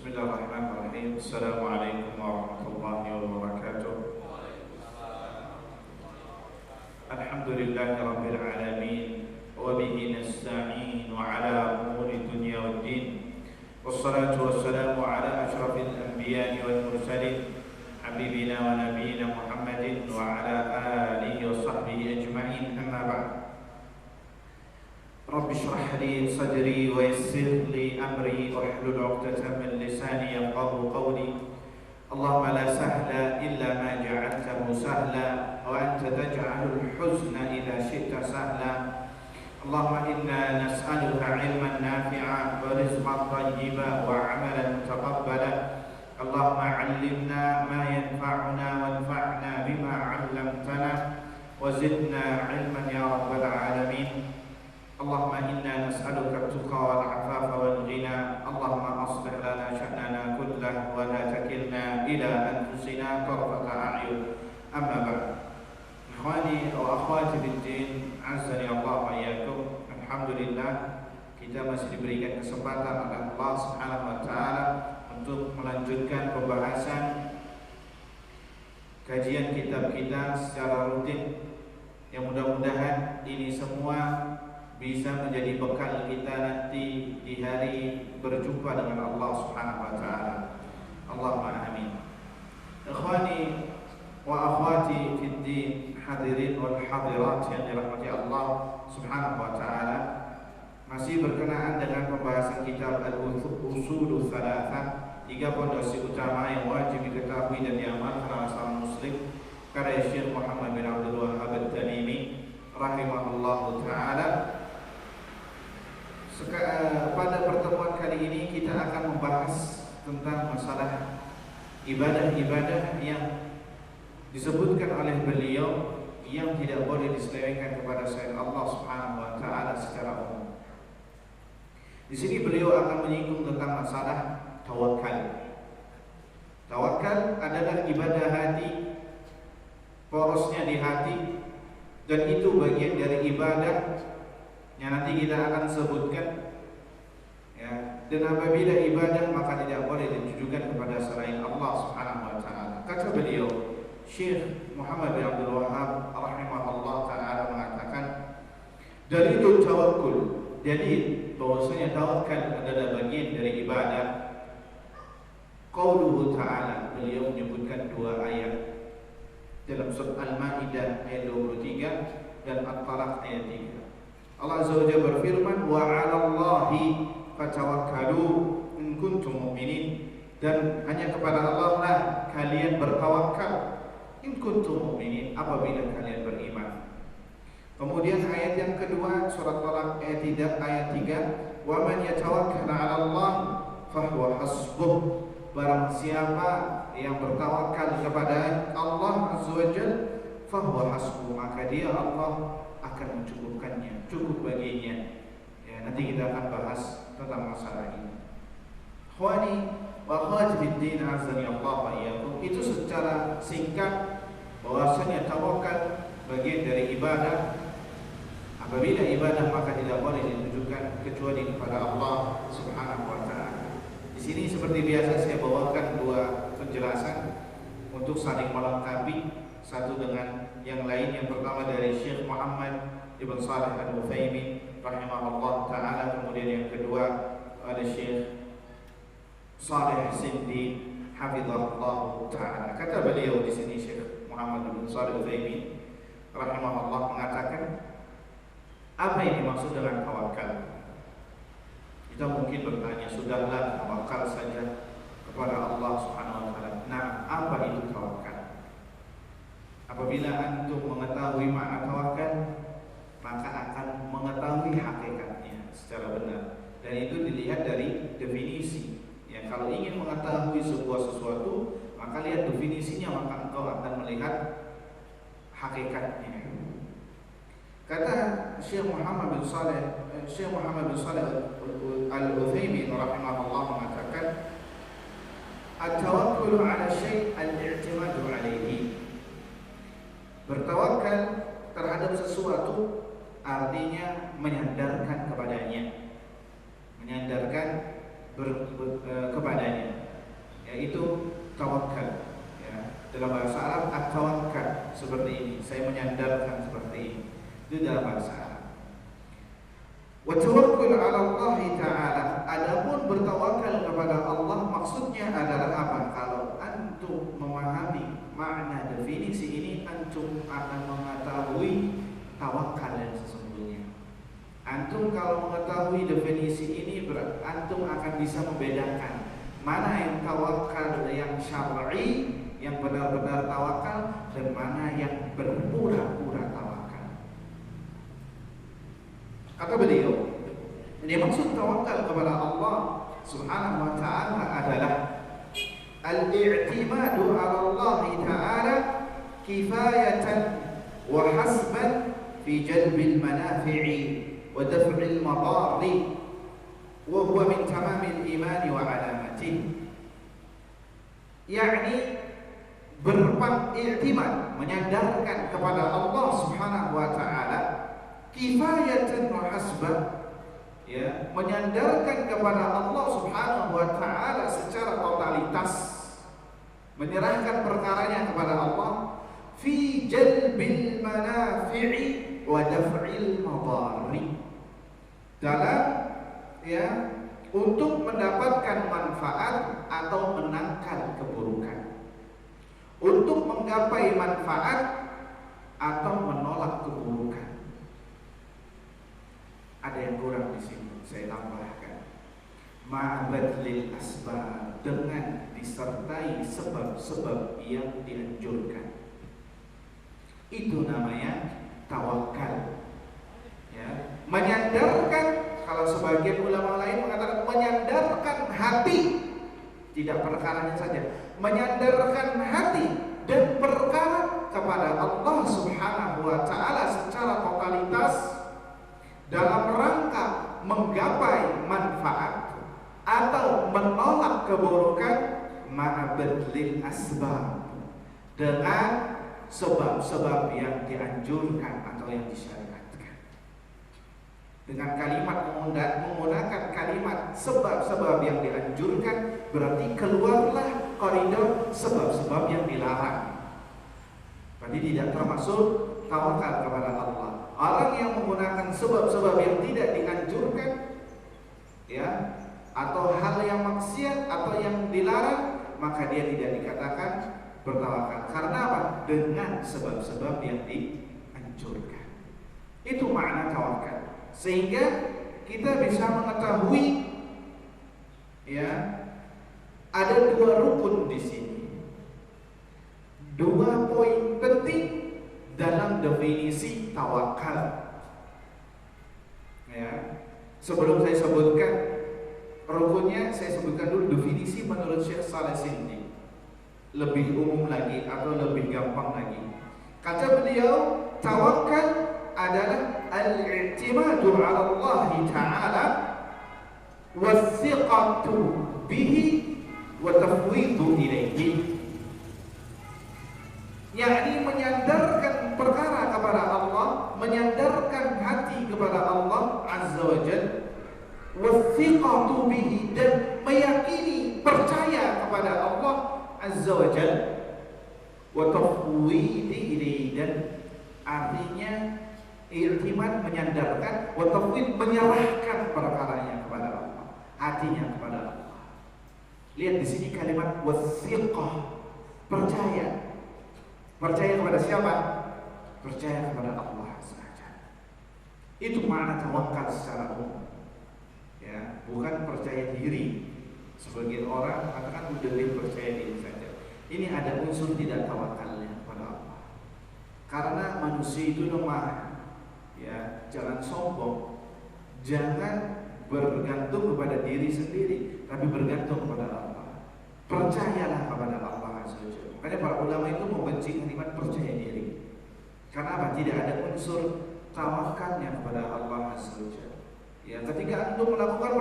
Bismillahirrahmanirrahim. Assalamualaikum warahmatullahi wabarakatuh. Alhamdulillahi rabbil alamin, wa bihi nasta'in ala umuri dunya waddin. Wassalatu wassalamu ala asyrafil anbiya'i wal mursalin, habibina wa nabiyina Muhammadin wa ala alihi wa sahbihi ajma'in. Amma ba'd. Rabbi shrah li sadri wa yassir li amri wahlul 'uqdatam min lisani yafqahu qawli. Allahumma la sahla illa ma ja'altahu sahla wa anta taj'alul huzna idza syi'ta sahla. Allahumma inna nas'aluka 'ilman nafi'a wa rizqan thayyiban wa 'amalan mutaqabbala. Allahumma 'allimna ma yanfa'una wanfa'na bima 'allamtana wa zidna 'ilman ya rabbal alamin. Allahumma inna nas'aluka at-tuqa wal 'afafa wal ghina. Allahumma aslih lana sya'nana kullahu wa la takilna ila anfusina tarfata a'yun. Amma ba'd. Ikhwani wa akhwati bid-din, 'azzani Allah wa iyyakum. Alhamdulillah, kita masih diberikan kesempatan oleh Allah Subhanahu wa taala untuk melanjutkan pembahasan kajian kitab kita secara rutin, yang mudah-mudahan ini semua bisa menjadi bekal kita nanti di hari berjumpa dengan Allah Subhanahu wa taala. Allahumma amin. Ikhwani wa akhwati fid din, hadirin wal hadirat yang dirahmati Allah Subhanahu wa taala, masih berkenaan dengan pembahasan kitab Al-Usul Tsalatsah, 3 pondasi utama yang wajib diketahui dan diamalkan oleh seorang muslim, karya Syekh Muhammad bin Abdul Wahhab At-Tamimi rahimahullahu taala. Pada pertemuan kali ini kita akan membahas tentang masalah ibadah-ibadah yang disebutkan oleh beliau yang tidak boleh diselewengkan kepada selain Allah Subhanahu wa taala secara umum. Di sini beliau akan menyinggung tentang masalah tawakal. Tawakal adalah ibadah hati, porosnya di hati, dan itu bagian dari ibadah yang nanti kita akan sebutkan, ya. Dan apabila ibadah maka tidak boleh ditujukan kepada selain Allah Subhanahu wa taala. Kata beliau, Syekh Muhammad bin Abdul Wahhab rahimahullah taala mengatakan, dalilul tawakkul, dalil bahwasanya tawakal adalah bagian dari ibadah. Qauluhu ta'ala, beliau menyebutkan 2 ayat dalam surat Al-Maidah ayat 23 dan At-Talaq ayat 3. Allah Azza wa Jalla berfirman, wa 'alallahi fatawakkalu in kuntum mu'minin, dan hanya kepada Allah lah kalian bertawakal in kuntum mu'minin, apabila kalian beriman. Kemudian ayat yang kedua surat Talaq ayat 3, wa man yatawakkal 'ala Allah fahuwa hasbuh, barang siapa yang bertawakal kepada Allah Azza wa Jalla fahuwa hasbuh, maka dia Allah akan mencukupkannya, cukup baginya. Ya, nanti kita akan bahas tentang masalah ini. Ikhwani wa akhwati fid din, azani Allah wa iyyakum. Itu secara singkat bahwasanya tawakal bagian dari ibadah. Apabila ibadah maka tidak boleh ditujukan kecuali kepada Allah Subhanahu wa taala. Di sini seperti biasa saya bawakan 2 penjelasan untuk saling melengkapi satu dengan yang lain. Yang pertama dari Syekh Muhammad Ibn Shalih Al-Utsaimin rahimahullah taala, kemudian yang kedua ada Syekh Shalih Sindi hafizahullah taala. Kata beliau di sini, Syekh Muhammad Ibn Shalih Al-Utsaimin rahimahullah mengatakan, apa yang dimaksud dengan tawakal? Kita mungkin bertanya, sudahlah tawakal saja kepada Allah Subhanahu wa taala. Nah, apa itu tawakal? Apabila antum mengetahui makna tawakal, maka akan mengetahui hakikatnya secara benar. Dan itu dilihat dari definisi. Ya, kalau ingin mengetahui sebuah sesuatu, maka lihat definisinya, maka engkau akan melihat hakikatnya. Kata Syekh Muhammad bin Shalih Al-Utsaimin rahimahullah mengatakan, at-tawakkul 'ala syai' al-i'timadu 'alaihi. Bertawakal terhadap sesuatu artinya menyandarkan kepadanya, menyandarkan kepadanya, yaitu tawakal. Ya, dalam bahasa Arab at-tawakkal seperti ini, saya menyandarkan seperti ini. Itu dalam bahasa Arab. Wa tawakkul 'ala Allah Ta'ala, adapun bertawakal kepada Allah maksudnya adalah apa? Kalau antum memahami makna definisi ini, antum akan mengetahui tawakal yang sesungguhnya. Antum kalau mengetahui definisi ini, antum akan bisa membedakan mana yang tawakal yang syar'i, yang benar-benar tawakal, dan mana yang berpura-pura tawakal. Kata beliau, ini maksud tawakal kepada Allah Subhanahu wa ta'ala adalah al-i'timadu 'ala Allah Ta'ala kifayatan wa hasban fi jalbil manafi'i wa daf'il madarri wa huwa min tamamil imani wa alamatihi. Yakni beriktimad, menyandarkan kepada Allah Subhanahu wa ta'ala kifayatan wa hasban, ya, menyandarkan kepada Allah Subhanahu wa ta'ala secara totalitas, menyerahkan perkaranya kepada Allah fi jalbil manafi'i wa daf'il madarri, dalam, ya, untuk mendapatkan manfaat atau menangkal keburukan, untuk menggapai manfaat atau menolak keburukan. Ada yang kurang di sini, saya tambahkan. Ma'abadlil asbab, dengan disertai sebab-sebab yang dianjurkan. Itu namanya tawakal. Ya, menyandarkan, kalau sebagian ulama lain mengatakan menyandarkan hati, tidak perkaranya saja, menyandarkan hati dan perkara kepada Allah Subhanahu wa ta'ala secara totalitas dalam rangka menggapai manfaat atau menolak keburukan, ma'abadlil asbab, dengan sebab-sebab yang dianjurkan atau yang disyariatkan. Dengan kalimat menggunakan kalimat sebab-sebab yang dianjurkan, berarti keluarlah koridor sebab-sebab yang dilarang. Berarti tidak termasuk tawakal kepada Allah. Orang yang menggunakan sebab-sebab yang tidak dianjurkan, ya, atau hal yang maksiat atau yang dilarang, maka dia tidak dikatakan bertawakal. Karena apa? Dengan sebab-sebab yang dianjurkan. Itu makna tawakal. Sehingga kita bisa mengetahui, ya, ada dua rukun di sini, dua poin penting dalam definisi tawakal. Ya, sebelum saya sebutkan rukunnya, saya sebutkan dulu definisi menurut Syekh Shalih Sindi, lebih umum lagi atau lebih gampang lagi. Kata beliau, tawakal adalah al-i'timadu 'ala Allah Ta'ala was-siqatu bihi wa tafwidu ilaihi, yakni menyandarkan perkara kepada Allah, menyandarkan hati kepada Allah Azza wa Jalla, was-siqatu bihi, dan meyakini, percaya kepada Allah Azza wa Jalla, wa tafwidi ilaihi, dan artinya i'timad, menyandarkan, wa tafwid, menyerahkan perkaranya kepada Allah, hatinya kepada Allah. Lihat di sini kalimat was-siqah, percaya. Percaya kepada siapa? Percaya kepada Allah saja. Itu makna tawakal secara umum. Ya, bukan percaya diri. Sebagian orang mengatakan udah percaya diri saja. Ini ada unsur tidak tawakalnya kepada Allah. Karena manusia itu lemah. Ya, jangan sombong. Jangan bergantung kepada diri sendiri, tapi bergantung kepada Allah. Percayalah kepada Allah Azza wa Jalla. Makanya para ulama itu membenci kalimat percaya diri. Karena apa? Tidak ada unsur tawakalnya kepada Allah Azza wa Jalla. Ya, ketika antum melakukan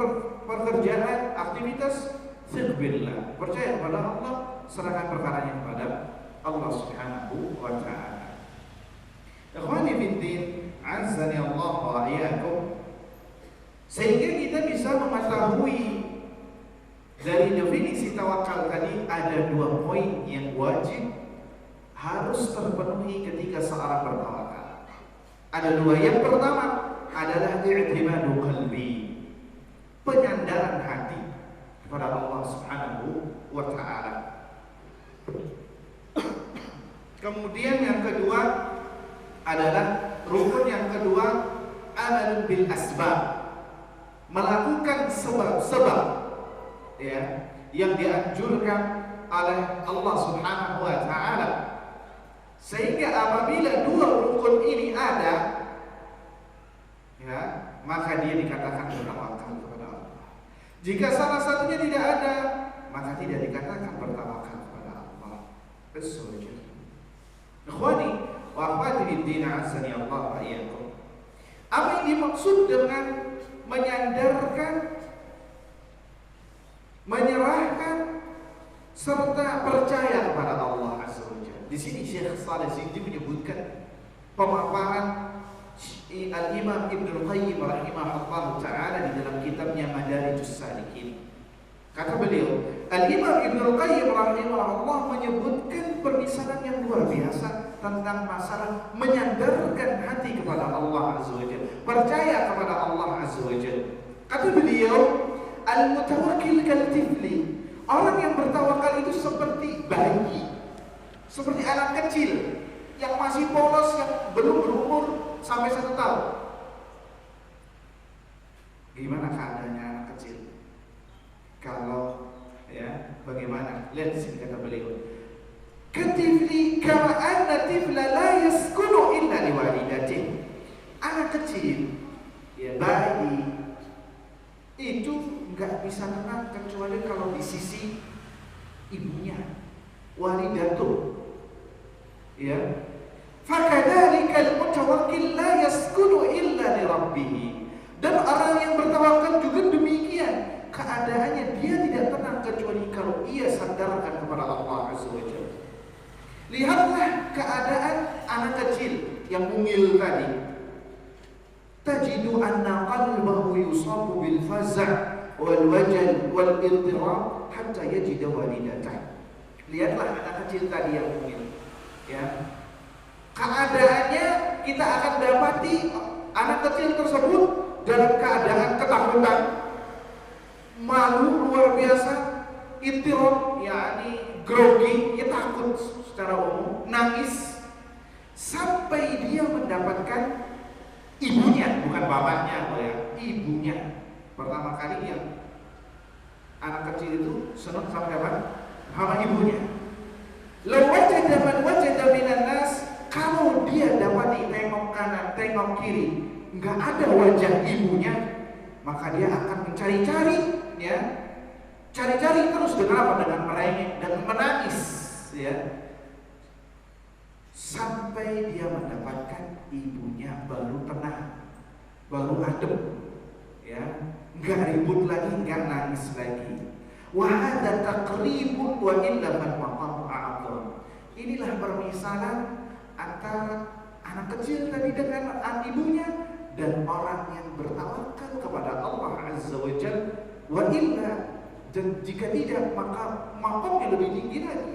pekerjaan, aktivitas, billah, percaya kepada Allah, serahkan perkaranya kepada Allah Subhanahu wa ta'ala. Ikhwani fiddin, azzani Allah wa iyyakum. Sehingga kita bisa mengetahui Dari definisi tawakal tadi ada 2 poin yang wajib harus terpenuhi ketika seorang bertawakal. Ada 2. Yang pertama adalah i'timadu qalbi, penyandaran hati kepada Allah Subhanahu wa taala. Kemudian yang kedua adalah rukun yang kedua, amal bil asbab, melakukan sebab-sebab ya yang dianjurkan oleh Allah Subhanahu wa taala. Sehingga apabila 2 rukun ini ada, ya, maka dia dikatakan bertawakal kepada Allah. Jika salah satunya tidak ada, maka tidak dikatakan bertawakal kepada Allah. Betul. Ikhwani wa akhwati fiddin, azani Allah wa iyyakum. Apa yang dimaksud dengan menyandarkan, menyerahkan serta percaya kepada Allah Azza wa Jalla? Di sini Syekh Shalih Sindi menyebutkan pemaparan Al-Imam Ibnu Qayyim rahimahullah ta'ala di dalam kitabnya Madarijus Salikin. Kata beliau, Al-Imam Ibnu Qayyim rahimahullah menyebutkan permisalan yang luar biasa tentang masalah menyandarkan hati kepada Allah Azza wa Jalla, percaya kepada Allah Azza wa Jalla. Kata beliau, al-mutawakkil kal-tifli, orang yang bertawakal itu seperti bayi, seperti anak kecil yang masih polos, yang belum berumur sampai 1 tahun. Gimana keadaannya anak kecil? Kalau ya, bagaimana? Lihat di sini kata beliau, katifli kama anna tifla la yaskunu illa liwalidatih. Anak kecil, ya bayi, itu nggak bisa tenang kecuali kalau di sisi ibunya, walidatuh. Ya, fakadzalika al-mutawakkil la yaskunu illa li rabbih. Dan orang yang bertawakal juga demikian, keadaannya dia tidak tenang kecuali kalau ia sandarkan kepada Allah Azza wa Jalla. Lihatlah keadaan anak kecil yang mungil tadi. Tajidu anna qalbahu yusabu bil faza' wal wajal wal iltirab hatta yajida walidatah. Lihatlah anak kecil tadi yang mungil. Ya, keadaannya kita akan dapati anak kecil tersebut dalam keadaan ketakutan, malu luar biasa, ittirab, yakni grogi, ya takut secara umum, nangis, sampai dia mendapatkan ibunya, bukan bapaknya, ya, ibunya. Pertama kali yang anak kecil itu senang sama siapa? Sama ibunya. Law wajada man wajada minan nas, kalau dia dapati tengok kanan, tengok kiri, enggak ada wajah ibunya, maka dia akan mencari-cari, ya. Cari-cari terus dengan apa? Dengan merengek dan menangis, ya. Sampai dia mendapatkan ibunya baru tenang, baru adem, ya. Enggak ribut lagi, enggak nangis lagi. Wa hadza taqribun wa illa man maqam a'dham. Inilah permisalan antara anak kecil tadi dengan ibunya dan orang yang bertawakal kepada Allah Azza wa Jalla. Wa illa, dan jika tidak maka maqamnya lebih tinggi lagi.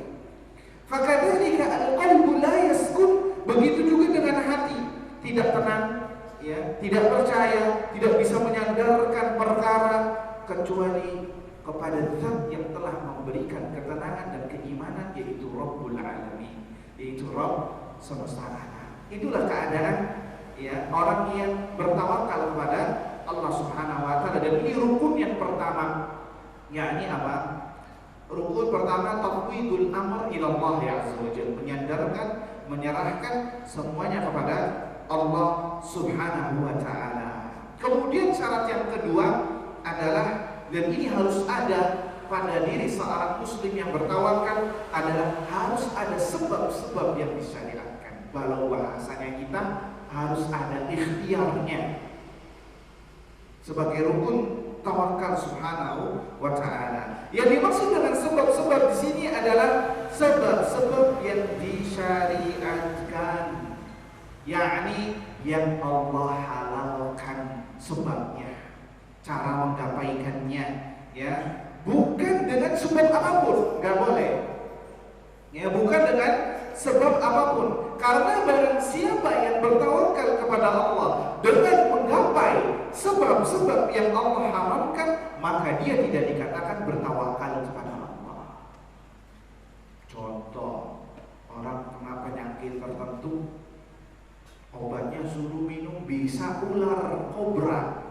Fakadzalika al-qalbu la yaskun, begitu juga dengan hati, tidak tenang, ya, tidak percaya, tidak bisa menyandarkan perkara kecuali kepada Zat yang telah memberikan ketenangan dan keimanan, yaitu Rabbul Alamin, yaitu Rabb semesta alam. Itulah keadaan, ya, orang yang bertawakal kepada Allah Subhanahu wa taala. Dan ini rukun yang pertama, yakni apa? Rukun pertama, tafwidul amr ila Allah Azza wa Jalla, menyandarkan, menyerahkan semuanya kepada Allah Subhanahu wa taala. Kemudian syarat yang kedua adalah, dan ini harus ada pada diri seorang muslim yang bertawakal, adalah harus ada sebab-sebab yang disyariatkan. Kalau bahasanya kita harus ada ikhtiarnya sebagai rukun tawakal Subhanahu wa ta'ala. Yang dimaksud dengan sebab-sebab di sini adalah sebab-sebab yang disyariatkan, yakni yang Allah halalkan sebabnya, cara menggapaikannya, ya, bukan sebab apapun, nggak boleh. Ya, bukan dengan sebab apapun. Karena barang siapa yang bertawakal kepada Allah dengan menggapai sebab-sebab yang Allah haramkan, maka dia tidak dikatakan bertawakal kepada Allah. Contoh, orang kena penyakit tertentu, obatnya suruh minum bisa ular kobra.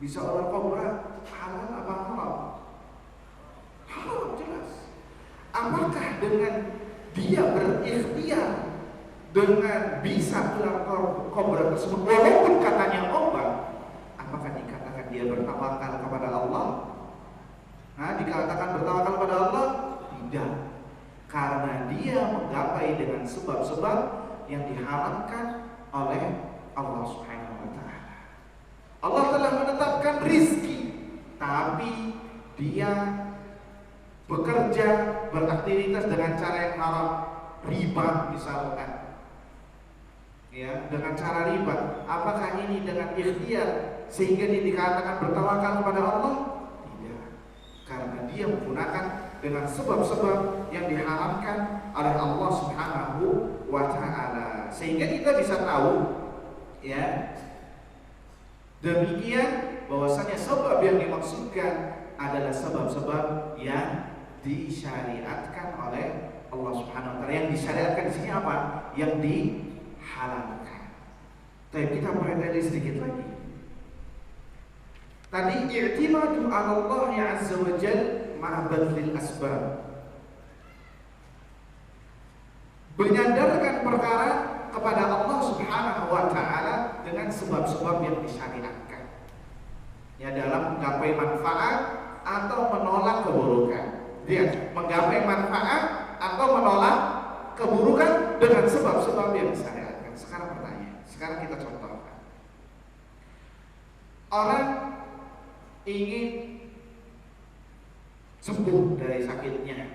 Bisa ular kobra, halal apa haram? Haram jelas. Apakah dengan dia berikhtiar dengan bisa ular kobra tersebut, walaupun katanya obat, apakah dikatakan dia bertawakal kepada Allah? Nah, dikatakan bertawakal kepada Allah? Tidak. Karena dia menggapai dengan sebab-sebab yang diharamkan oleh Allah Subhanahu wa Ta'ala. Allah telah menetapkan rizki, tapi dia bekerja, beraktivitas dengan cara yang haram, riba misalkan, ya, dengan cara riba. Apakah ini dengan ikhtiar sehingga dia dikatakan bertawakal kepada Allah? Tidak, karena dia menggunakan dengan sebab-sebab yang diharamkan oleh Allah Subhanahu wa Ta'ala. Sehingga kita bisa tahu, ya, demikian bahwasanya sebab yang dimaksudkan adalah sebab-sebab yang disyariatkan oleh Allah Subhanahu wa Ta'ala. Yang disyariatkan di sini apa? Yang dihalalkan. Tapi kita perhatikan sedikit lagi. Tadi i'timadu 'ala Allah azza wa jalla ma'a badlil asbab. Menyandarkan perkara kepada Allah Subhanahu wa Ta'ala dengan sebab-sebab yang disyariatkan, ya, dalam menggapai manfaat atau menolak keburukan. Dia menggapai manfaat atau menolak keburukan dengan sebab-sebab yang disyariatkan. Sekarang pertanyaan, sekarang kita contohkan. Orang ingin sembuh dari sakitnya,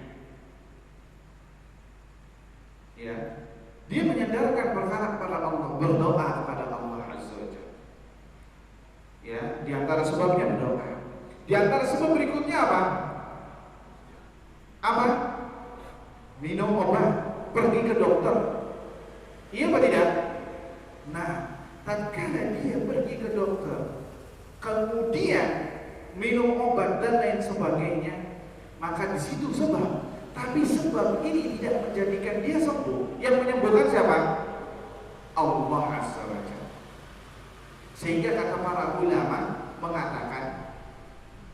ya, dia menyandarkan perkara kepada Allah, berdoa kepada Allah azza wa jalla. Ya, di antara sebabnya berdoa. Di antara sebab berikutnya apa? Apa? Minum obat, pergi ke dokter. Iya apa tidak? Nah, tatkala dia pergi ke dokter, kemudian minum obat dan lain sebagainya, maka di situ sebab. Tapi sebab ini tidak menjadikan dia sembuh. Yang menyembuhkan siapa? Allah azza wa jalla. Sehingga kata para ulama mengatakan,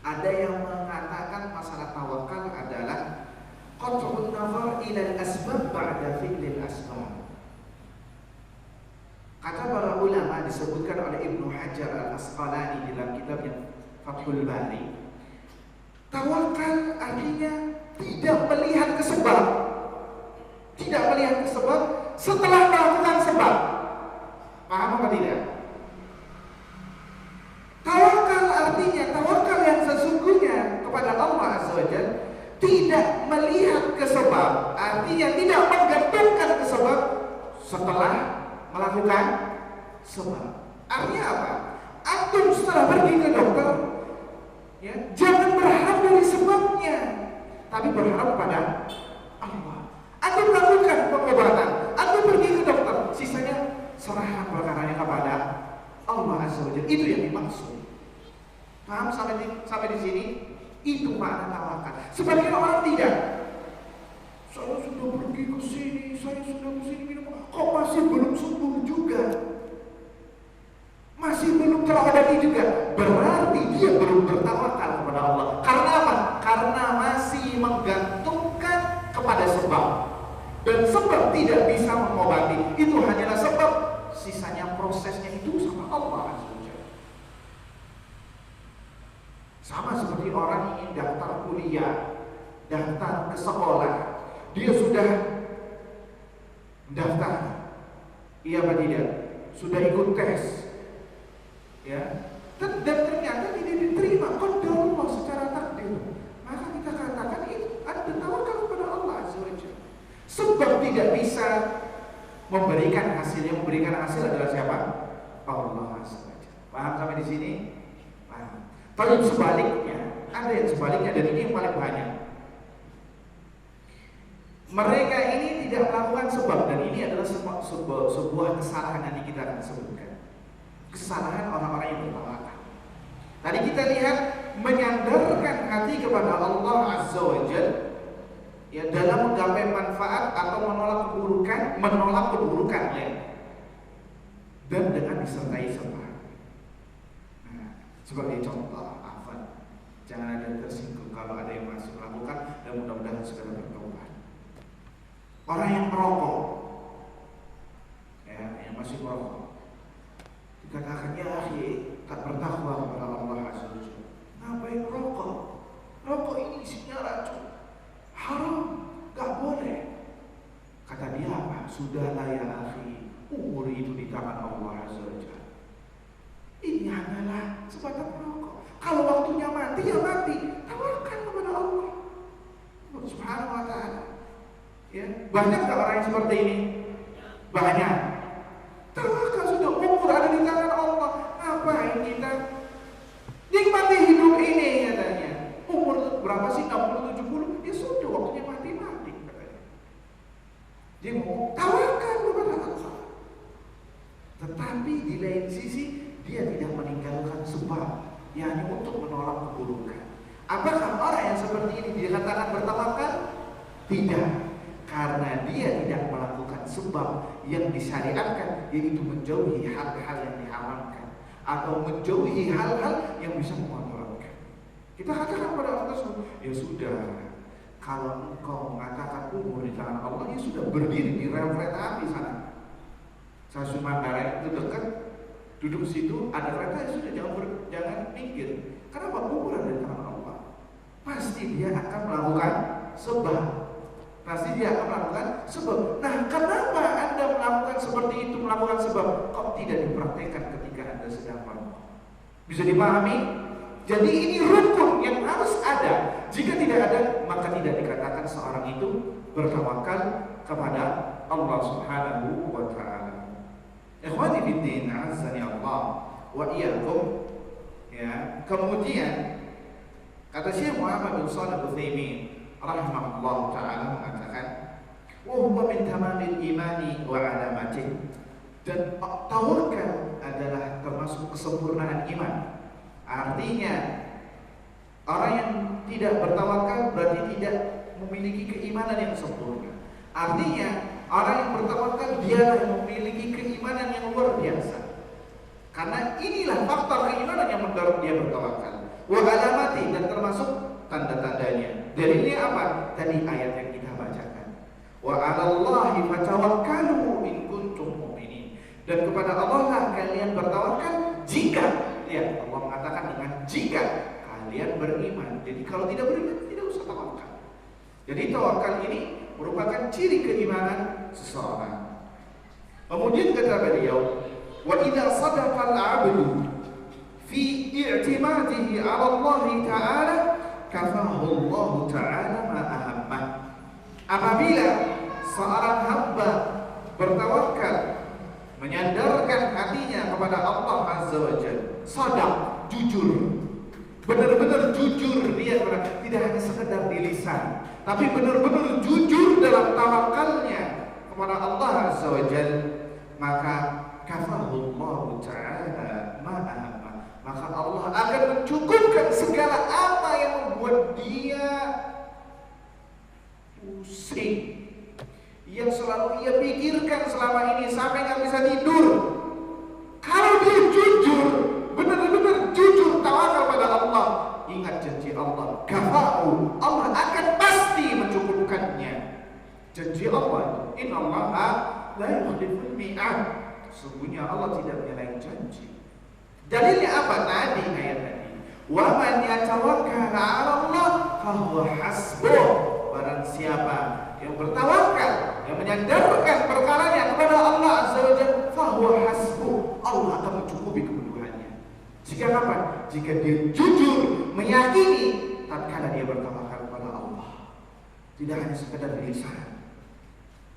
ada yang mengatakan masalah tawakal adalah qat'un nazar ila al-asbab ba'da fi'lil asbab. Kata para ulama, disebutkan oleh Ibnu Hajar al-Asqalani dalam kitabnya Fathul Bari, tawakal artinya tidak melihat ke sebab. Tidak melihat ke sebab setelah melakukan sebab. Paham apa tidak? Tawakal artinya, tawakal yang sesungguhnya kepada Allah azza wa jalla, tidak melihat ke sebab, artinya tidak menggantungkan ke sebab setelah melakukan sebab. Artinya apa? Antum setelah pergi ke dokter, ya, jangan berharap dari sebabnya, tapi berharap kepada Allah. Antum melakukan pengobatan, antum pergi ke dokter, sisanya serahkan perkaranya kepada Allah azza wa jalla. Itu yang dimaksud. Paham sampai di sini? Itu makna tawakal. Sebagian orang tidak. Saya sudah pergi ke sini, saya sudah ke sini minum, kok masih belum sembuh juga, masih belum terobati juga. Berarti dia belum bertawakal kepada Allah. Karena apa? Karena masih menggantungkan kepada sebab, dan sebab tidak bisa mengobati. Itu hanyalah sebab, sisanya prosesnya itu sama Allah azza wa jalla. Sama seperti orang ingin daftar kuliah, daftar ke sekolah, dia sudah mendaftar, iya apa tidak? Sudah ikut tes, ya, dan ternyata tidak diterima. Qadarullah, secara takdir. Maka kita katakan itu ada tawakal kepada Allah azza wa jalla. Sebab tidak bisa memberikan hasil. Yang memberikan hasil adalah siapa? Allah azza wa jalla. Paham sampai di sini? Paham. Tapi sebaliknya, ada yang sebaliknya, dan ini yang paling banyak. Mereka ini tidak melakukan sebab, dan ini adalah sebuah kesalahan yang kita akan sebutkan. Kesalahan orang-orang yang bertawakal. Tadi kita lihat menyandarkan hati kepada Allah Azza wa Jalla, ya, dalam menggapai manfaat atau menolak keburukan ya. Dan dengan disertai sabar. Nah, sebagai contoh, afan, jangan ada yang tersinggung kalau ada yang masih melakukan, dan mudah-mudahan segera bertobat. Orang yang merokok, ya, yang masih merokok, dikatakan ya akhi, tak bertakwa kepada Allah Azza wa Jalla. Ngapain rokok? Rokok ini isinya racun, haram, gak boleh. Kata dia apa? Sudahlah ya akhi, umur itu di tangan Allah Azza wa Jalla. Ini hanyalah sebatang rokok. Kalau waktunya mati ya mati, tawarkan kepada Allah Subhanahu wa ta'ala. Ya, banyak gak orang yang seperti ini? Banyak. Tawakal, sudah, umur ada di tangan Allah. Ngapain kita nikmati hidup ini katanya? Umur berapa sih? 60, 70? Ya sudah, waktunya mati katanya. Dia mau tawakal kepada Allah. Tetapi di lain sisi dia tidak meninggalkan sebab, yakni untuk menolak keburukan. Apakah orang yang seperti ini dikatakan bertawakal? Tidak, karena dia tidak melakukan sebab yang disyariatkan, yaitu menjauhi hal-hal yang diharamkan atau menjauhi hal-hal yang bisa memudaratkan. Kita katakan pada orang tersebut, ya sudah, kalau engkau mengatakan umur di tangan Allah, ya sudah, berdiri di rel kereta api sana. Stasiun Manggarai itu dekat, duduk situ, ada kereta, ya sudah, jangan minggir. Kenapa? Umur ada di tangan Allah. Pasti dia akan melakukan sebab. Pasti dia akan melakukan sebab. Nah, kenapa Anda melakukan seperti itu, melakukan sebab, kok tidak dipraktekkan ketika Anda sedang merokok? Bisa dipahami? Jadi ini rukun yang harus ada. Jika tidak ada, maka tidak dikatakan seorang itu bertawakal kepada Allah Subhanahu wa ta'ala. Ikhwani fiddin, azani Allah wa iyyakum. Ya, kemudian kata Syekh Muhammad bin Shalih Al-Utsaimin rahimahullah ta'ala mengatakan, wa huwa min tamamil imani wa alamatih, dan tawakal adalah termasuk kesempurnaan iman. Artinya orang yang tidak bertawakal berarti tidak memiliki keimanan yang sempurna. Artinya orang yang bertawakal dialah yang memiliki keimanan yang luar biasa. Karena inilah faktor keimanan yang mendorong dia bertawakal. Wa alamati, dan termasuk tanda-tandanya. Dari ini apa? Tadi ayat yang kita bacakan. Wa 'alallahi fatawakkalu in kuntum mu'minin. Dan kepada Allah lah kalian bertawakal jika, ya, Allah mengatakan dengan jika kalian beriman. Jadi kalau tidak beriman, tidak usah tawakal. Jadi tawakal ini merupakan ciri keimanan seseorang. Kemudian kata beliau, wa idza sadaqa al-'abdu fi i'timadihi 'ala Allah Ta'ala kafahu Allah Ta'ala ma ahamma. Apabila seorang hamba bertawakal, menyandarkan hatinya kepada Allah Azza wa Jalla, sadaq, jujur, benar-benar jujur dia, tidak hanya sekedar di lisan, tapi benar-benar jujur dalam tawakalnya kepada Allah Azza wa Jalla, maka kafahu Allah Ta'ala ma ahamma, maka Allah akan mencukupkan segala apa yang membuat dia pusing, yang selalu ia pikirkan selama ini sampai nggak bisa tidur. Kalau dia jujur, benar-benar jujur tawakal pada Allah, ingat janji Allah, kafahu, Allah akan pasti mencukupkannya. Janji Allah, innallaha la yukhliful mi'ad, sesungguhnya Allah tidak menyalahi janji. Dalilnya apa? Tadi ayat tadi, wa man yatawakkal 'ala Allah fahuwa hasbuh. Barang siapa yang bertawakal, yang menyandarkan perkaranya kepada Allah Azza wa Jalla, fahuwa hasbuh, Allah akan mencukupi kebutuhannya. Jika kapan? Jika dia jujur meyakini tatkala dia bertawakal kepada Allah. Tidak hanya sekedar lisan,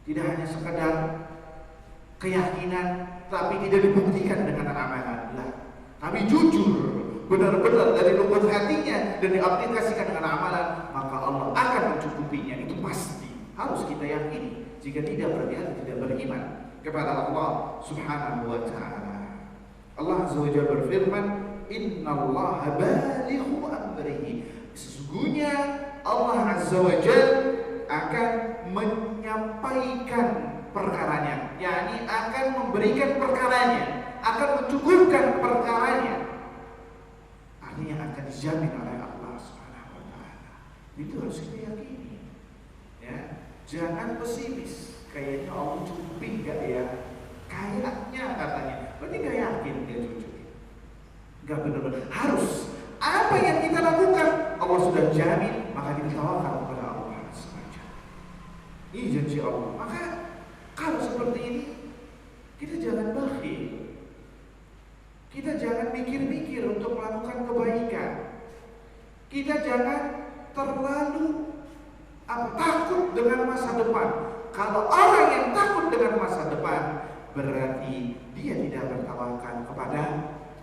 tidak hanya sekedar keyakinan, tapi tidak dibuktikan dengan amalan. Tapi jujur, benar-benar dari lubuk hatinya dan diaplikasikan dengan amalan, maka Allah akan mencukupinya. Itu pasti, harus kita yakini. Jika tidak, berarti tidak beriman kepada Allah Subhanahu wa ta'ala. Allah Azza wa Jalla berfirman, innallaha balighu amrihi. Sesungguhnya Allah Azza wa Jalla akan menyampaikan perkaranya, yakni akan memberikan perkaranya, akan mencukupkan perkaranya. Artinya akan dijamin oleh Allah Subhanahu wa ta'ala. Itu harus kita yakini. Ya, jangan pesimis. Kayaknya Allah cukupi enggak ya? Kayaknya katanya. Berarti enggak yakin dia cukupi. Enggak benar-benar. Harus. Apa yang kita lakukan Allah sudah jamin, maka kita tawakal kepada Allah saja. Ini janji Allah. Maka kalau seperti ini, kita jangan bakhil. Kita jangan mikir-mikir untuk melakukan kebaikan. Kita jangan terlalu takut dengan masa depan. Kalau orang yang takut dengan masa depan, berarti dia tidak bertawakal kepada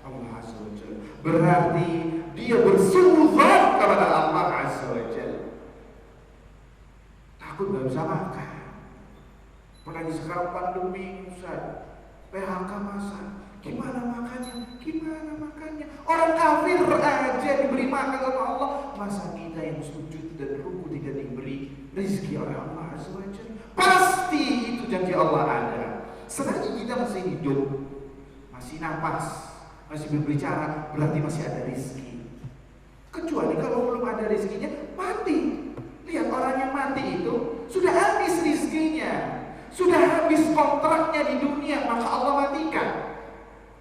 Allah Azza wa Jalla. Berarti dia bersungguh kepada Allah Azza wa Jalla. Takut gak bisa makan. Apalagi sekarang pandemi, Ustaz, PHK masal. Gimana makannya? Gimana makannya? Orang kafir aja diberi makan sama Allah. Masa kita yang sujud dan ruku tidak diberi rezeki oleh Allah Azza wa Jalla? Pasti itu janji Allah ada. Selagi kita masih hidup, masih napas, masih berbicara, berarti masih ada rezeki. Kecuali kalau belum ada rezekinya, mati. Lihat orang yang mati itu sudah habis rezekinya, sudah habis kontraknya di dunia, maka Allah matikan.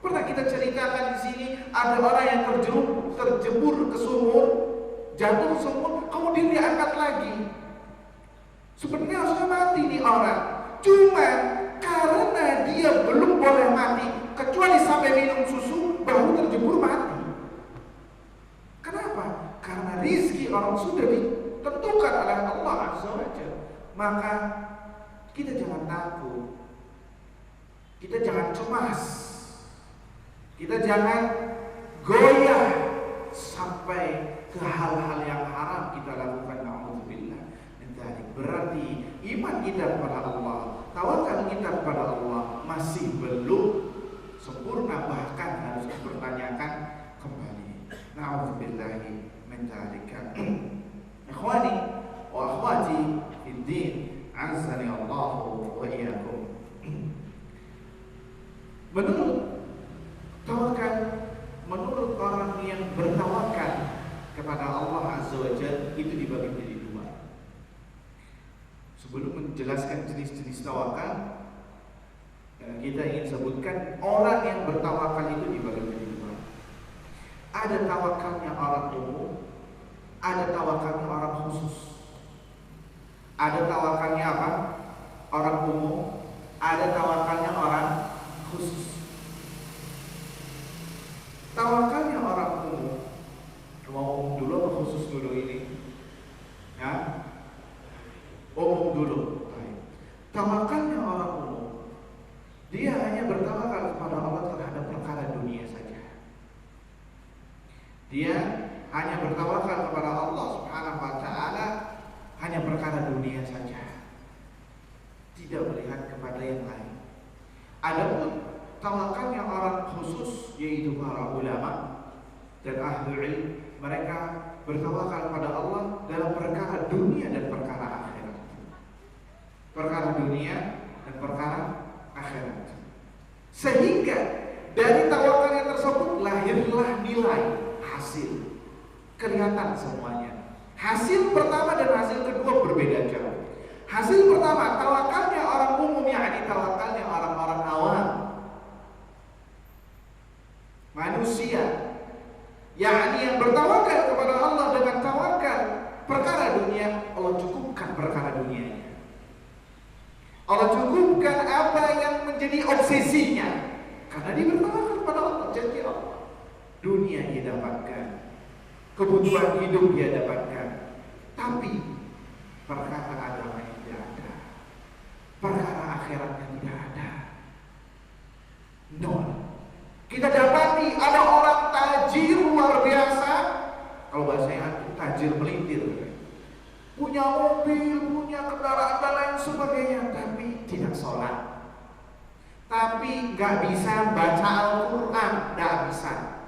Pernah kita ceritakan di sini, ada orang yang terjebur ke sumur, jatuh ke sumur, kemudian diangkat lagi. Sebenarnya harusnya mati nih orang, cuma karena dia belum boleh mati kecuali sampai minum susu, baru terjebur mati. Kenapa? Karena rizki orang sudah ditentukan oleh Allah Azza wa Jalla. Maka kita jangan takut, kita jangan cemas, kita jangan goyah sampai ke hal-hal yang haram kita lakukan. Na'udzubillah. Berarti iman kita kepada Allah, tawakal kita kepada Allah masih belum sempurna, bahkan harus dipertanyakan kembali. Na'udzubillahi min dzalika. Ikhwani wa akhwati fid din, azani Allah wa iyyakum. Menurut tawakal, menurut orang yang bertawakal kepada Allah Azza wa Jalla, itu dibagi menjadi dua. Sebelum menjelaskan jenis-jenis tawakal, kita ingin sebutkan orang yang bertawakal itu dibagi menjadi dua. Ada tawakalnya orang umum, ada tawakalnya orang khusus. Ada tawakalnya apa? Orang umum, ada tawakalnya orang khusus. Tawakalnya orang umum, mau umum dulu atau khusus dulu ini? Ya, umum dulu. Tawakalnya orang umum, dia hanya bertawakal kepada Allah terhadap perkara dunia saja. Dia hanya bertawakal kepada Allah Subhanahu wa ta'ala hanya perkara dunia saja, tidak melihat kepada yang lain. Adapun tawakalnya orang khusus, yaitu para ulama dan ahli ilmu, mereka bertawakal kepada Allah dalam perkara dunia dan perkara akhirat. Perkara dunia dan perkara akhirat. Sehingga dari tawakalnya tersebut lahirlah nilai, hasil. Kelihatan semuanya. Hasil pertama dan hasil kedua berbeda jauh. Hasil pertama, tawakalnya orang umum, yakni tawakalnya orang-orang awam, manusia, yakni yang bertawakal kepada Allah dengan tawakal perkara dunia, Allah cukupkan perkara dunianya. Allah cukupkan apa yang menjadi obsesinya, karena dia bertawakal kepada Allah. Janji Allah, dunia dia dapatkan, kebutuhan hidup dia dapatkan, tapi perkara agamanya tidak ada, perkara akhiratnya tidak ada. Nol. Kita dapati ada orang tajir luar tajir melintir, punya mobil, punya kendaraan dan lain sebagainya, tapi tidak sholat, tapi nggak bisa baca Al-Quran, nggak bisa.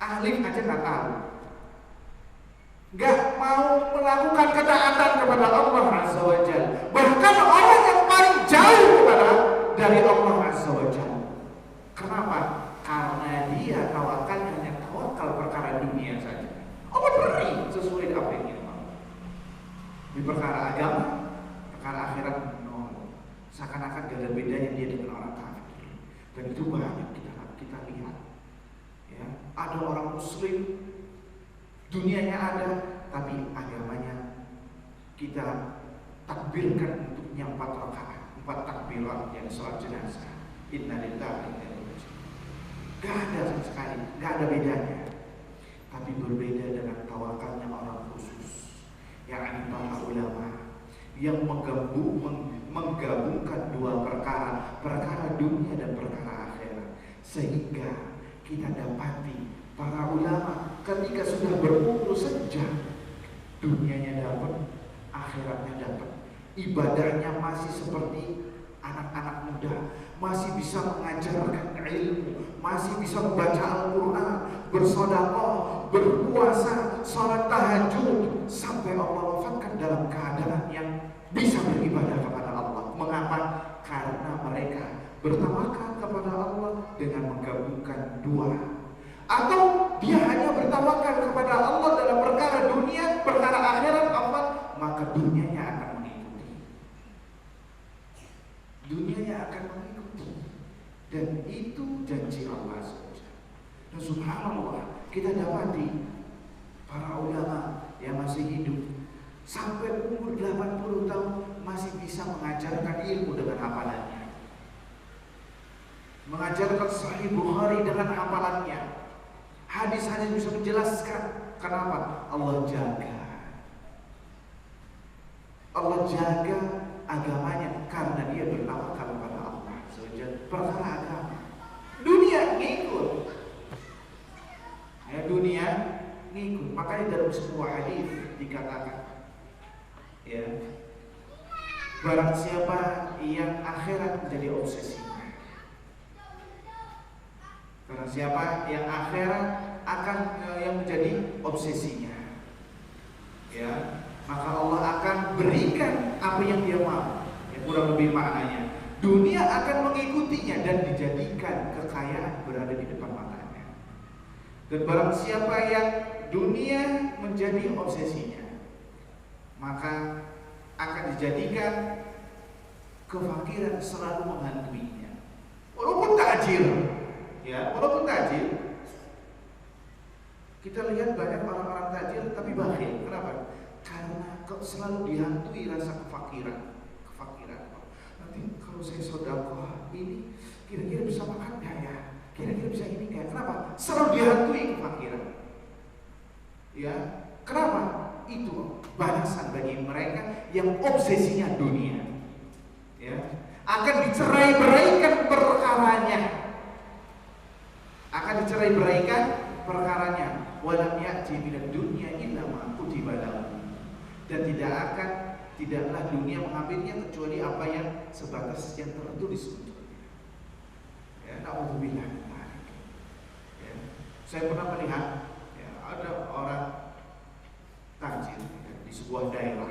Ahli aja nggak tahu, nggak mau melakukan ketaatan kepada Allah Azza wa Jalla. Bahkan orang yang paling jauh dari Allah Azza wa Jalla. Kenapa? Karena dia tawakalnya hanya tawakal perkara dunia saja. Allah beri sesuai apa yang dia mau. Di perkara agama, perkara akhirat nol. Seakan-akan gak ada bedanya dia dengan orang kafir. Dan itu banyak kita lihat. Ya, ada orang Muslim, dunianya ada, tapi agamanya kita takbirkan untuknya 4 rakaat, 4 takbirat yang salat jenazah. Innalillahi wa inna ilaihi raji'un. Gak ada sama sekali, gak ada bedanya. Tapi berbeda dengan tawakalnya orang khusus, yakni para ulama yang menggabungkan dua perkara dunia dan perkara akhirat, sehingga kita dapati para ulama ketika sudah berumur senja, dunianya dapat, akhiratnya dapat, ibadahnya masih seperti anak-anak muda, masih bisa mengajarkan ilmu, masih bisa membaca Al-Quran, bersedekah, berpuasa, sholat tahajud, sampai Allah wafatkan dalam keadaan yang bisa beribadah kepada Allah. Mengapa? Karena mereka bertawakal kepada Allah dengan menggabungkan dua. Atau dia hanya bertawakal kepada Allah dalam perkara dunia, perkara akhirat Allah, maka dunianya akan mengikuti. Dunianya akan mengikuti. Dan itu janji Allah saja. Dan subhanallah, kita dapati para ulama yang masih hidup sampai umur 80 tahun masih bisa mengajarkan ilmu dengan hafalannya, mengajarkan Sahih Bukhari dengan hafalannya, hadis-hadis bisa menjelaskan. Kenapa? Allah jaga agamanya karena dia bertawakal kepada Allah. Perkara agama, dunia ngikut. Ya, dunia ngikut. Makanya dalam sebuah hadis dikatakan, ya, barang siapa yang akhirat menjadi obsesinya, barang siapa yang akhirat akan yang menjadi obsesinya, ya, maka Allah akan berikan apa yang dia mau. Ya, kurang lebih maknanya, dunia akan mengikutinya dan dijadikan kekayaan berada di depan matanya. Dan barang siapa yang dunia menjadi obsesinya, maka akan dijadikan kefakiran selalu menghantuinya. Walaupun tajir, ya, walaupun tajir. Kita lihat banyak orang-orang tajir tapi bakhil. Kenapa? Karena selalu dihantui rasa kefakiran. Nanti kalau saya sedekah ini, kira-kira bisa makan nggak ya? Kira-kira bisa ini nggak? Kenapa? Selalu dihantui kefakiran. Ya, kenapa? Itu balasan bagi mereka yang obsesinya dunia. Ya, akan dicerai-beraikan perkaranya. Walam ya'ti minad dunya illa ma kutiba lahu. Dan tidaklah dunia mengambilnya kecuali apa yang sebatas yang tertulis untuknya. Ya, na'udzubillah. Ya, saya pernah melihat, ya, ada orang tajir, ya, di sebuah daerah.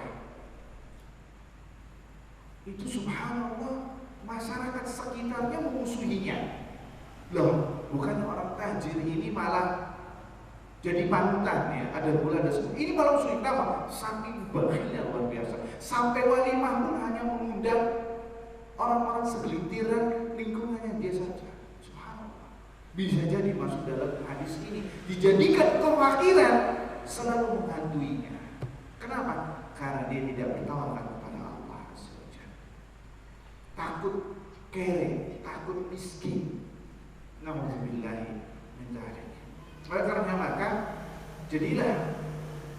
Itu subhanallah, masyarakat sekitarnya memusuhinya. Loh, bukannya orang tajir ini malah jadi panutan, ya, ada bulan, ada semua. Ini malah musuh. Kenapa? Saking bakhilnya luar biasa. Sampai walimah pun hanya mengundang orang-orang segelintiran lingkungannya dia saja. Subhanallah. Bisa jadi masuk dalam hadis ini, dijadikan kefakiran selalu menghantuinya. Kenapa? Karena dia tidak bertawakal kepada Allah saja. Takut kere, takut miskin. Na'udzubillahi min dzalik. Oleh karena maka, jadilah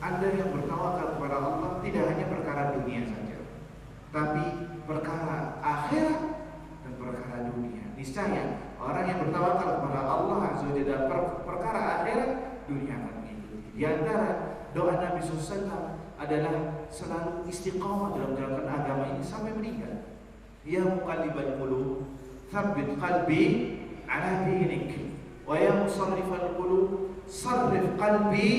Anda yang bertawakal kepada Allah tidak hanya perkara dunia saja, tapi perkara akhirat dan perkara dunia. Niscaya orang yang bertawakal kepada Allah Azza wa Jalla perkara akhirat, dunia akan mengikuti. Di antara doa Nabi SAW adalah selalu istiqamah dalam menjalankan agama ini sampai meninggal. Ya muqallibal qulub, tsabbit qalbi ala dinik, wa ya musarrifal qulub, sarrif qalbi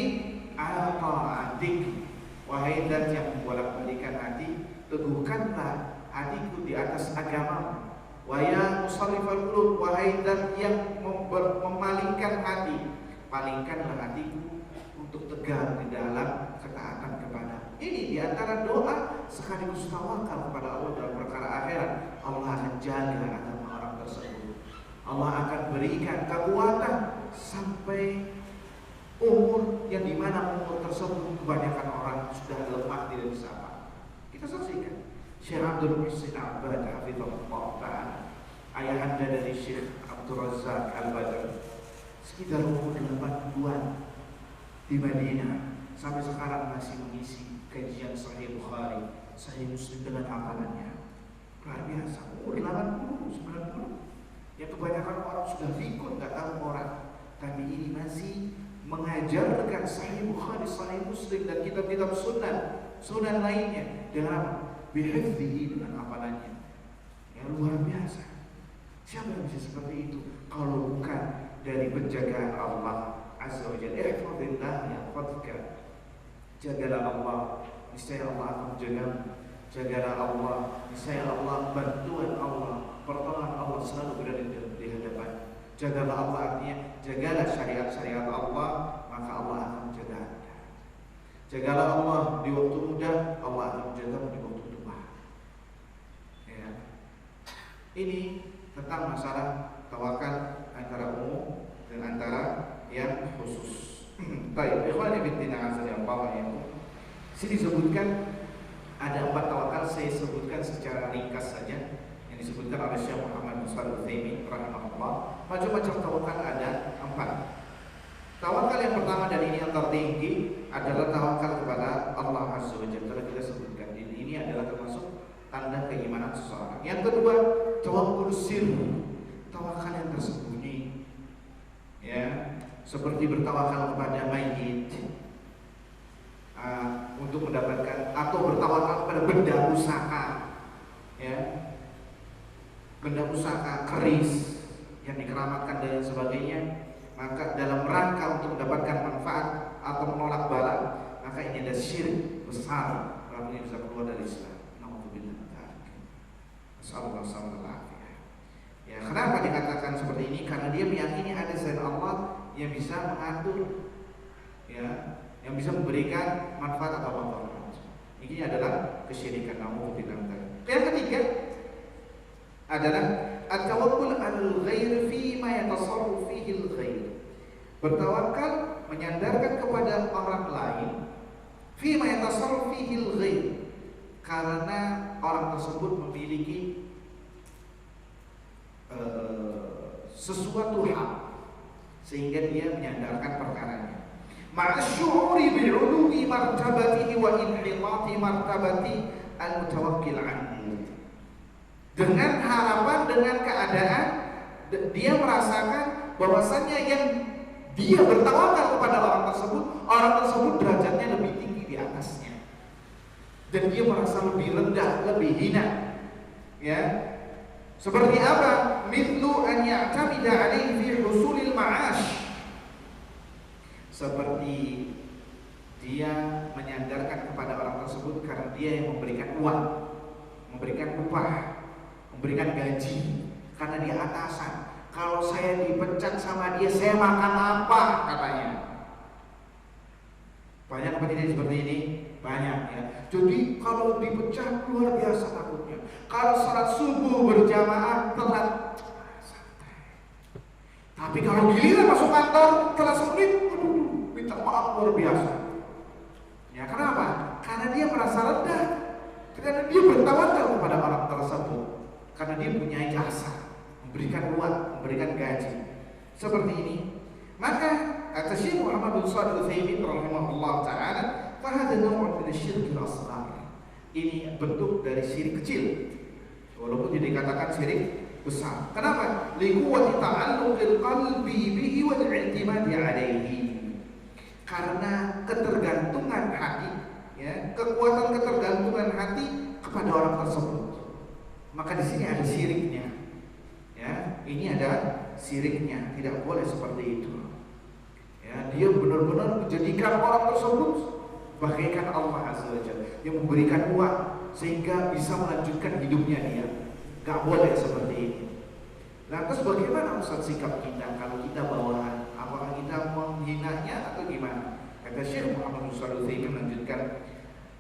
ala ta'atik. Wahai zat yang membolak-balikan hati, teguhkanlah hatiku di atas agama. Wa ya musarrifal qulub, wahai zat yang memalingkan hati, palingkanlah hatiku untuk tegar di dalam ketaatan kepada. Ini diantara doa sekaligus tawakal kepada Allah dalam perkara akhirat. Allah akan jaga agama orang tersebut. Allah akan berikan kekuatan sampai umur yang dimana umur tersebut kebanyakan orang sudah lemah, tidak bisa apa. Kita saksikan Syekh Abdul Muhsin Abbad hafizahullah ta'ala, ayahanda dari Syekh Abdul Razak Al-Badr, sekitar umur 80-an di Madinah, sampai sekarang masih mengisi kajian Sahih Bukhari, Sahih Muslim dengan hafalannya. Luar biasa, umur 80, 90. Ya kebanyakan orang sudah pikun, nggak tahu orang. Tapi ini masih mengajarkan Sahih Bukhari, Sahih Muslim dan kitab-kitab sunan lainnya dengan apa? Bihifdzihi, dengan hafalannya. Ya luar biasa. Siapa yang bisa seperti itu kalau bukan dari penjagaan Allah Azza wa Jalla? Ihfazillah yahfazka. Jagalah Allah, niscaya Allah akan menjagamu. Jagalah Allah, niscaya Allah, bantuan Allah, pertolongan Allah selalu berada di hadapan. Jagalah Allah artinya jagalah syariat-syariat Allah, maka Allah akan menjaga Anda. Jagalah Allah di waktu muda, Allah akan menjagamu di waktu tua. Ya. Ini tentang masalah tawakal antara umum dan antara yang khusus. Baik, ikhwan fillah azza wa jalla. Sini disebutkan ada 4 tawakal, saya sebutkan secara ringkas saja yang disebutkan oleh Syekh Muhammad bin Shalih Al-Utsaimin rahimahullah. Macam-macam tawakal ada 4. Tawakal yang pertama dan ini yang tertinggi adalah tawakal kepada Allah Azza wa Jalla. Kita sebutkan ini adalah termasuk tanda keimanan seseorang. Yang kedua, tawakkul sir, tawakal yang tersembunyi. Ya, seperti bertawakal kepada mayit untuk mendapatkan, atau bertawakal kepada benda pusaka, ya, benda pusaka, keris yang dikeramatkan dan sebagainya, maka dalam rangka untuk mendapatkan manfaat atau menolak bala, maka ini ada syirik besar, orang ini bisa keluar dari Islam. Ya, kenapa dikatakan seperti ini? Karena dia meyakini ada selain Allah yang bisa mengatur, ya, yang bisa memberikan manfaat atau mudarat. Ini adalah kesyirikan. Yang ketiga adalah at-tawakkul al-ghair fi ma yatasarrafu fihi al-ghair. Bertawakal menyandarkan kepada orang lain fi ma yatasarrafu fihi al-ghair, karena orang tersebut memiliki sesuatu hal sehingga dia menyandarkan perkaranya. Ma'asyuri bi'uluwi martabatihi wa inhitati martabati al-mutawakkil anhu. Dengan harapan, dengan keadaan dia merasakan bahwasannya yang dia bertawakal kepada orang tersebut derajatnya lebih tinggi di atasnya, dan dia merasa lebih rendah, lebih hina. Ya, seperti apa? Mithlu an ya'tamida 'alaihi fi husulil ma'ash. Seperti dia menyandarkan kepada orang tersebut karena dia yang memberikan uang, memberikan upah, memberikan gaji, karena dia atasan. Kalau saya dipecat sama dia, saya makan apa? Katanya. Banyak apa tidak seperti ini? Banyak, ya. Jadi kalau dipecat luar biasa takutnya. Kalau salat subuh berjamaah telat, santai. Tapi kalau giliran masuk kantor telat semenit, minta maaf luar biasa. Ya, kenapa? Karena dia merasa rendah, karena dia bertawakal kepada orang tersebut, karena dia punya jasa, memberikan uang, memberikan gaji. Seperti ini. Maka kata Syekh Muhammad bin Shalih Al-Utsaimin rahimahullah taala, fa hadha naw'un min asy-syirk al-asghar. Ini bentuk dari syirik kecil, walaupun dikatakan syirik besar. Kenapa? Li quwwati ta'alluqil qalbi bihi wal i'timadi 'alaihi. karena ketergantungan hati, ya, kekuatan ketergantungan hati kepada orang tersebut. Maka di sini ada syiriknya, ya, ini ada syiriknya, tidak boleh seperti itu. Ya, dia benar-benar menjadikan orang tersebut bagaikan Allah Azza wa Jalla yang memberikan uang sehingga bisa melanjutkan hidupnya dia. Gak boleh seperti ini. Lantas bagaimana Ustaz sikap kita kalau kita bawahan? Apakah kita menghinanya atau gimana? Kata Syekh Muhammad Shalih melanjutkan,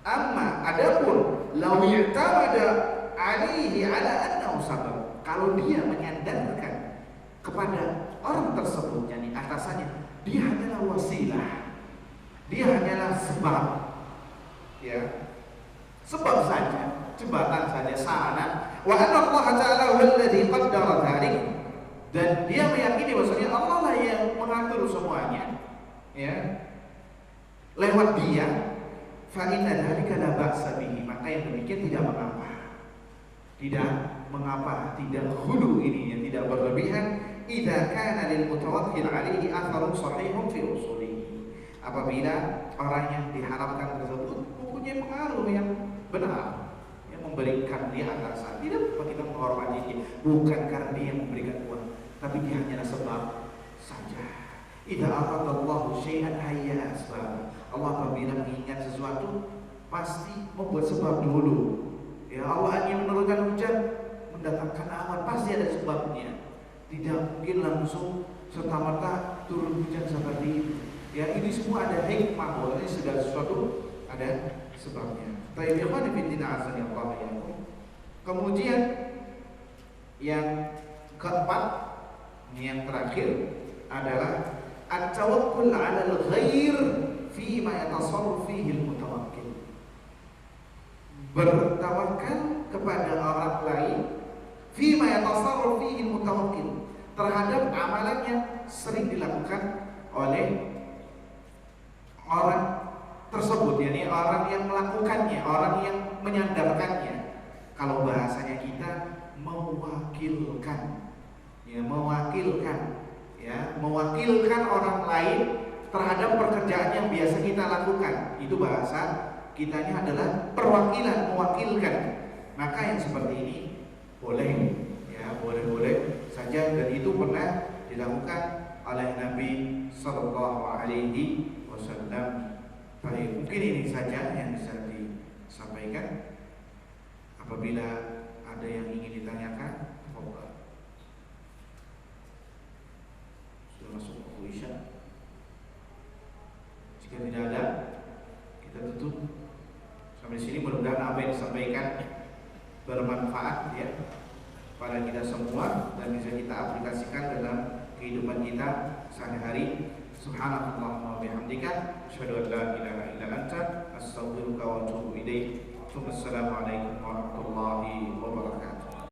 amma adapun law i'tamada alaihi ala annahu sabab, kalau dia menyandarkan kepada orang tersebut, yakni atasannya, dia hanyalah wasilah, dia hanyalah sebab, ya, sebab saja, jembatan saja, sarana. Wa anna Allah Ta'ala huwa alladhi qaddara dzalik, dan dia meyakini bahwasanya Allah lah yang mengatur semuanya, ya, lewat dia. Fa inna dzalika la ba'sa bihi, maka yang demikian tidak mengapa. Tidak mengapa, tidak hulu ininya, tidak berlebihan. Idza kana lil mutawakkil alaihi atharun sahihun fi usulihi, apabila orang yang diharapkan tersebut mempunyai pengaruh yang benar, yang memberikan dia atasan. Tidak kita menghormati dia, bukan karena dia yang memberikan uang, tapi dia hanyalah sebab saja. Idza aradallahu syai'an hayya asbab, Allah apabila menginginkan sesuatu pasti membuat sebab dulu. Ya, Allah ingin menurunkan hujan, mendatangkan awan, pasti ada sebabnya. Tidak mungkin langsung serta-merta turun hujan seperti itu. Ya, ini semua ada hikmah, bahwa ini segala sesuatu ada sebabnya. Kemudian yang keempat, yang terakhir adalah at-tawakkul 'ala al-ghair fi ma yatasarrafu fihi al-mutawakkil. Bertawakal kepada orang lain fi ma yatasarrafu fihi al-mutawakkil, terhadap amalan yang sering dilakukan oleh orang tersebut, yakni orang yang melakukannya, orang yang menyandarkannya. Kalau bahasanya kita mewakilkan, ya, mewakilkan orang lain terhadap pekerjaan yang biasa kita lakukan. Itu bahasa kitanya adalah perwakilan, mewakilkan. Maka yang seperti ini boleh, ya, boleh saja, dan itu pernah dilakukan oleh Nabi Sallallahu Alaihi Wasallam. Baik, mungkin ini saja yang bisa disampaikan. Apabila ada yang ingin ditanyakan, sudah masuk waktu Isya. Jika tidak ada, kita tutup sampai sini. Mudah-mudahan apa yang disampaikan bermanfaat, ya, pada kita semua dan bisa kita aplikasikan dalam kehidupan kita sehari-hari. Subhanallahumma wa bihamdika, asyhadu an la ilaha illa anta, astaghfiruka wa atubu ilaik. Wassalamualaikum warahmatullahi wabarakatuh.